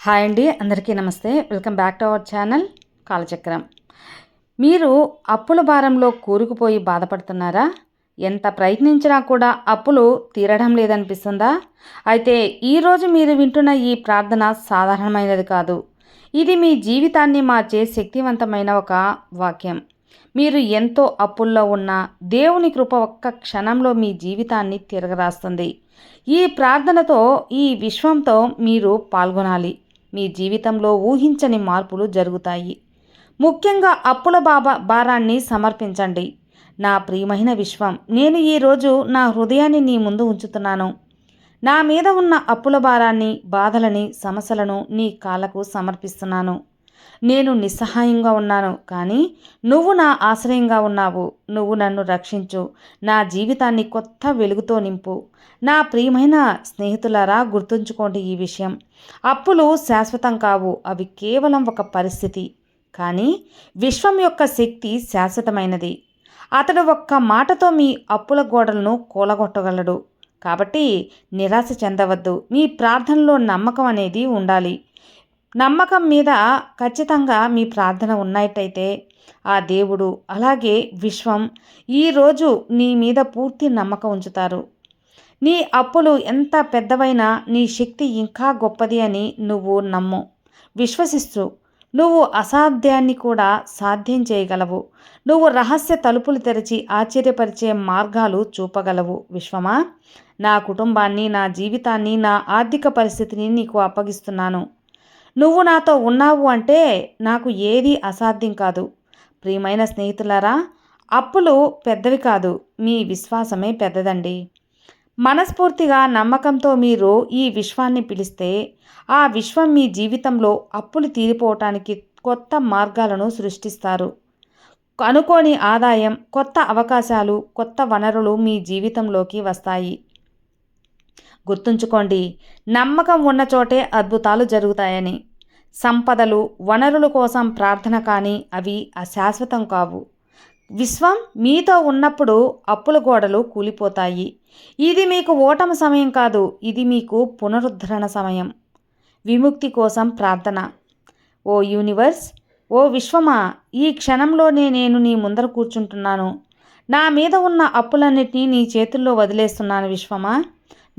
Hi అండి, అందరికీ నమస్తే. Welcome back to our channel Kalachakram. మీరు అప్పుల భారంలో కూరుకుపోయి బాధపడుతున్నారా? ఎంత ప్రయత్నించినా కూడా అప్పులు తీరడం లేదనిపిస్తుందా? అయితే ఈరోజు మీరు వింటున్న ఈ ప్రార్థన సాధారణమైనది కాదు. ఇది మీ జీవితాన్ని మార్చే శక్తివంతమైన ఒక వాక్యం. మీరు ఎంతో అప్పుల్లో ఉన్నా దేవుని కృప ఒక్క క్షణంలో మీ జీవితాన్ని తిరగరాస్తుంది. ఈ ప్రార్థనతో ఈ విశ్వంతో మీరు పాల్గొనాలి. మీ జీవితంలో ఊహించని మార్పులు జరుగుతాయి. ముఖ్యంగా అప్పుల భారాన్ని సమర్పించండి. నా ప్రియమైన విశ్వం, నేను ఈరోజు నా హృదయాన్ని నీ ముందు ఉంచుతున్నాను. నా మీద ఉన్న అప్పుల భారాన్ని, బాధలని, సమస్యలను నీ కాళ్ళకు సమర్పిస్తున్నాను. నేను నిస్సహాయంగా ఉన్నాను, కానీ నువ్వు నా ఆశ్రయంగా ఉన్నావు. నువ్వు నన్ను రక్షించు. నా జీవితాన్ని కొత్త వెలుగుతో నింపు. నా ప్రియమైన స్నేహితులారా, గుర్తుంచుకోండి ఈ విషయం. అప్పులు శాశ్వతం కావు, అవి కేవలం ఒక పరిస్థితి. కానీ విశ్వం యొక్క శక్తి శాశ్వతమైనది. అతడు ఒక్క మాటతో మీ అప్పుల గోడలను కూలగొట్టగలడు. కాబట్టి నిరాశ చెందవద్దు. మీ ప్రార్థనలో నమ్మకం అనేది ఉండాలి. నమ్మకం మీద ఖచ్చితంగా మీ ప్రార్థన ఉన్నట్టయితే ఆ దేవుడు అలాగే విశ్వం ఈరోజు నీ మీద పూర్తి నమ్మకం ఉంచుతారు. నీ అప్పులు ఎంత పెద్దవైనా నీ శక్తి ఇంకా గొప్పది అని నువ్వు నమ్ము. విశ్వసిస్తూ నువ్వు అసాధ్యాన్ని కూడా సాధ్యం చేయగలవు. నువ్వు రహస్య తలుపులు తెరిచి ఆశ్చర్యపరిచే మార్గాలు చూపగలవు. విశ్వమా, నా కుటుంబాన్ని, నా జీవితాన్ని, నా ఆర్థిక పరిస్థితిని నీకు అప్పగిస్తున్నాను. నువ్వు నాతో ఉన్నావు అంటే నాకు ఏదీ అసాధ్యం కాదు. ప్రియమైన స్నేహితులారా, అప్పులు పెద్దవి కాదు, మీ విశ్వాసమే పెద్దదండి. మనస్ఫూర్తిగా నమ్మకంతో మీరు ఈ విశ్వాన్ని పిలిస్తే ఆ విశ్వం మీ జీవితంలో అప్పులు తీరిపోవటానికి కొత్త మార్గాలను సృష్టిస్తారు. అనుకోని ఆదాయం, కొత్త అవకాశాలు, కొత్త వనరులు మీ జీవితంలోకి వస్తాయి. గుర్తుంచుకోండి, నమ్మకం ఉన్న చోటే అద్భుతాలు జరుగుతాయని. సంపదలు, వనరుల కోసం ప్రార్థన కానీ అవి అశాశ్వతం కావు. విశ్వం మీతో ఉన్నప్పుడు అప్పుల గోడలు కూలిపోతాయి. ఇది మీకు ఓటమి సమయం కాదు, ఇది మీకు పునరుద్ధరణ సమయం. విముక్తి కోసం ప్రార్థన. ఓ యూనివర్స్, ఓ విశ్వమా, ఈ క్షణంలోనే నేను నీ ముందర కూర్చుంటున్నాను. నా మీద ఉన్న అప్పులన్నిటినీ నీ చేతుల్లో వదిలేస్తున్నాను. విశ్వమా,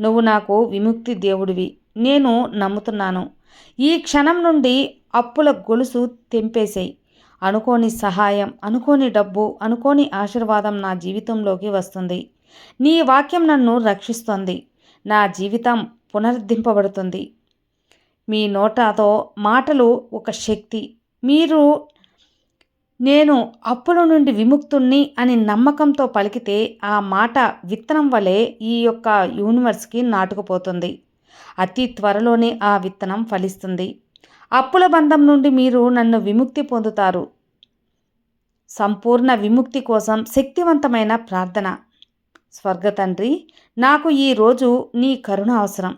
నువ్వు నాకు విముక్తి దేవుడివి. నేను నమ్ముతున్నాను. ఈ క్షణం నుండి అప్పుల గొలుసు తెంపేసేయి. అనుకోని సహాయం, అనుకోని డబ్బు, అనుకోని ఆశీర్వాదం నా జీవితంలోకి వస్తుంది. నీ వాక్యం నన్ను రక్షిస్తుంది. నా జీవితం పునరుద్ధరింపబడుతుంది. మీ నోటతో మాటలు ఒక శక్తి. మీరు నేను అప్పుల నుండి విముక్తుణ్ణి అని నమ్మకంతో పలికితే ఆ మాట విత్తనం వలె ఈ యొక్క యూనివర్స్కి నాటుకుపోతుంది. అతి త్వరలోనే ఆ విత్తనం ఫలిస్తుంది. అప్పుల బంధం నుండి మీరు నన్ను విముక్తి పొందుతారు. సంపూర్ణ విముక్తి కోసం శక్తివంతమైన ప్రార్థన. స్వర్గతండ్రి, నాకు ఈరోజు నీ కరుణ అవసరం.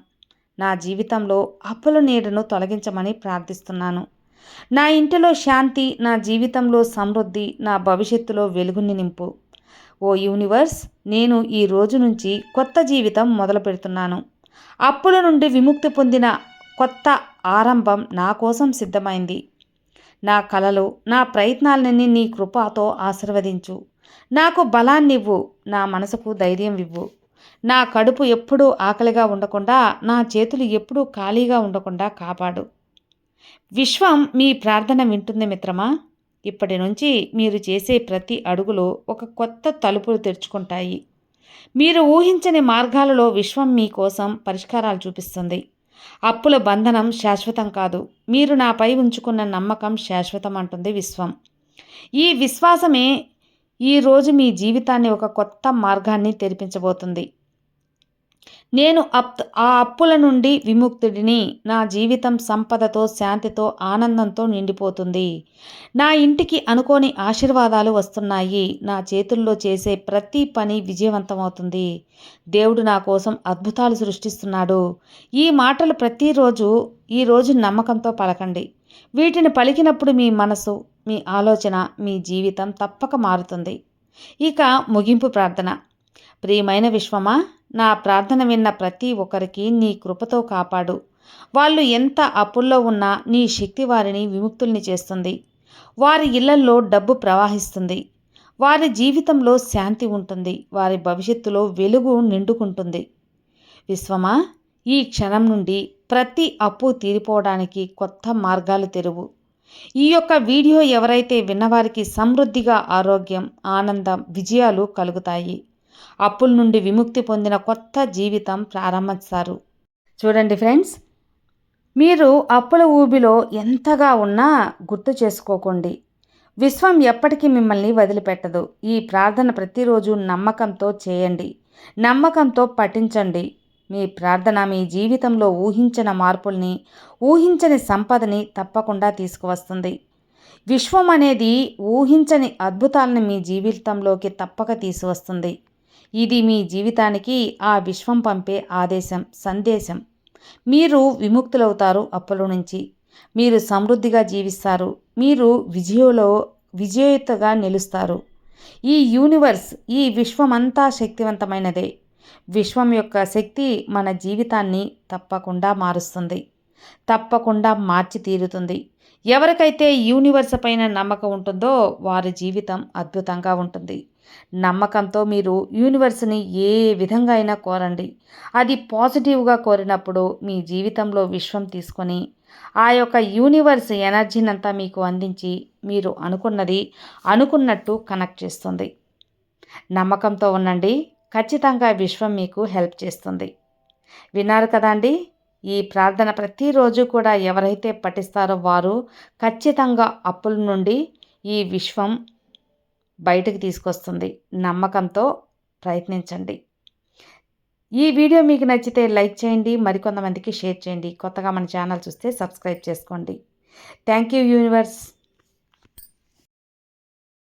నా జీవితంలో అప్పుల నీడను తొలగించమని ప్రార్థిస్తున్నాను. నా ఇంటిలో శాంతి, నా జీవితంలో సమృద్ధి, నా భవిష్యత్తులో వెలుగుని నింపు. ఓ యూనివర్స్, నేను ఈ రోజు నుంచి కొత్త జీవితం మొదలు పెడుతున్నాను. అప్పుల నుండి విముక్తి పొందిన కొత్త ఆరంభం నా కోసం సిద్ధమైంది. నా కలలు, నా ప్రయత్నాలన్నీ నీ కృపతో ఆశీర్వదించు. నాకు బలాన్నివ్వు, నా మనసుకు ధైర్యం ఇవ్వు. నా కడుపు ఎప్పుడూ ఆకలిగా ఉండకుండా, నా చేతులు ఎప్పుడూ ఖాళీగా ఉండకుండా కాపాడు. విశ్వం మీ ప్రార్థన వింటుంది మిత్రమా. ఇప్పటి నుంచి మీరు చేసే ప్రతి అడుగులో ఒక కొత్త తలుపులు తెరుచుకుంటాయి. మీరు ఊహించని మార్గాలలో విశ్వం మీకోసం పరిష్కారాలు చూపిస్తుంది. అప్పుల బంధనం శాశ్వతం కాదు, మీరు నాపై ఉంచుకున్న నమ్మకం శాశ్వతం అంటుంది విశ్వం. ఈ విశ్వాసమే ఈరోజు మీ జీవితాన్ని ఒక కొత్త మార్గాన్ని తెరిపించబోతుంది. నేను ఆ అప్పుల నుండి విముక్తుడిని. నా జీవితం సంపదతో, శాంతితో, ఆనందంతో నిండిపోతుంది. నా ఇంటికి అనుకోని ఆశీర్వాదాలు వస్తున్నాయి. నా చేతుల్లో చేసే ప్రతి పని విజయవంతమవుతుంది. దేవుడు నా కోసం అద్భుతాలు సృష్టిస్తున్నాడు. ఈ మాటలు ప్రతిరోజు ఈరోజు నమ్మకంతో పలకండి. వీటిని పలికినప్పుడు మీ మనసు, మీ ఆలోచన, మీ జీవితం తప్పక మారుతుంది. ఇక ముగింపు ప్రార్థన. ప్రియమైన విశ్వమా, నా ప్రార్థన విన్న ప్రతి ఒక్కరికి నీ కృపతో కాపాడు. వాళ్ళు ఎంత అప్పుల్లో ఉన్నా నీ శక్తి వారిని విముక్తుల్ని చేస్తుంది. వారి ఇళ్లల్లో డబ్బు ప్రవహిస్తుంది. వారి జీవితంలో శాంతి ఉంటుంది. వారి భవిష్యత్తులో వెలుగు నిండుకుంటుంది. విశ్వమా, ఈ క్షణం నుండి ప్రతి అప్పు తీరిపోవడానికి కొత్త మార్గాలు తెరువు. ఈ యొక్క వీడియో ఎవరైతే విన్నవారికి సమృద్ధిగా ఆరోగ్యం, ఆనందం, విజయాలు కలుగుతాయి. అప్పుల నుండి విముక్తి పొందిన కొత్త జీవితం ప్రారంభిస్తారు. చూడండి ఫ్రెండ్స్, మీరు అప్పుల ఊబిలో ఎంతగా ఉన్నా గుర్తు చేసుకోకండి. విశ్వం ఎప్పటికీ మిమ్మల్ని వదిలిపెట్టదు. ఈ ప్రార్థన ప్రతిరోజు నమ్మకంతో చేయండి. నమ్మకంతో పఠించండి. మీ ప్రార్థన మీ జీవితంలో ఊహించని మార్పుల్ని, ఊహించని సంపదని తప్పకుండా తీసుకువస్తుంది. విశ్వం అనేది ఊహించని అద్భుతాలను మీ జీవితంలోకి తప్పక తీసువస్తుంది. ఇది మీ జీవితానికి ఆ విశ్వం పంపే సందేశం. మీరు విముక్తులవుతారు అప్పుల నుంచి. మీరు సమృద్ధిగా జీవిస్తారు. మీరు విజేతగా నిలుస్తారు. ఈ యూనివర్స్, ఈ విశ్వమంతా శక్తివంతమైనదే. విశ్వం యొక్క శక్తి మన జీవితాన్ని తప్పకుండా మారుస్తుంది. తప్పకుండా మార్చి తీరుతుంది. ఎవరికైతే యూనివర్స్ పైన నమ్మకం ఉంటుందో వారి జీవితం అద్భుతంగా ఉంటుంది. నమ్మకంతో మీరు యూనివర్స్ని ఏ విధంగా అయినా కోరండి. అది పాజిటివ్గా కోరినప్పుడు మీ జీవితంలో విశ్వం తీసుకొని ఆ యొక్క యూనివర్స్ ఎనర్జీనంతా మీకు అందించి మీరు అనుకున్నది అనుకున్నట్టు కనెక్ట్ చేస్తుంది. నమ్మకంతో ఉండండి. ఖచ్చితంగా విశ్వం మీకు హెల్ప్ చేస్తుంది. విన్నారు కదండి? ఈ ప్రార్థన ప్రతిరోజు కూడా ఎవరైతే పఠిస్తారో వారు ఖచ్చితంగా అప్పుల నుండి ఈ విశ్వం బయటకు తీసుకొస్తుంది. నమ్మకంతో ప్రయత్నించండి. ఈ వీడియో మీకు నచ్చితే లైక్ చేయండి, మరికొంతమందికి షేర్ చేయండి. కొత్తగా మన ఛానల్ చూస్తే సబ్స్క్రైబ్ చేసుకోండి. Thank you universe.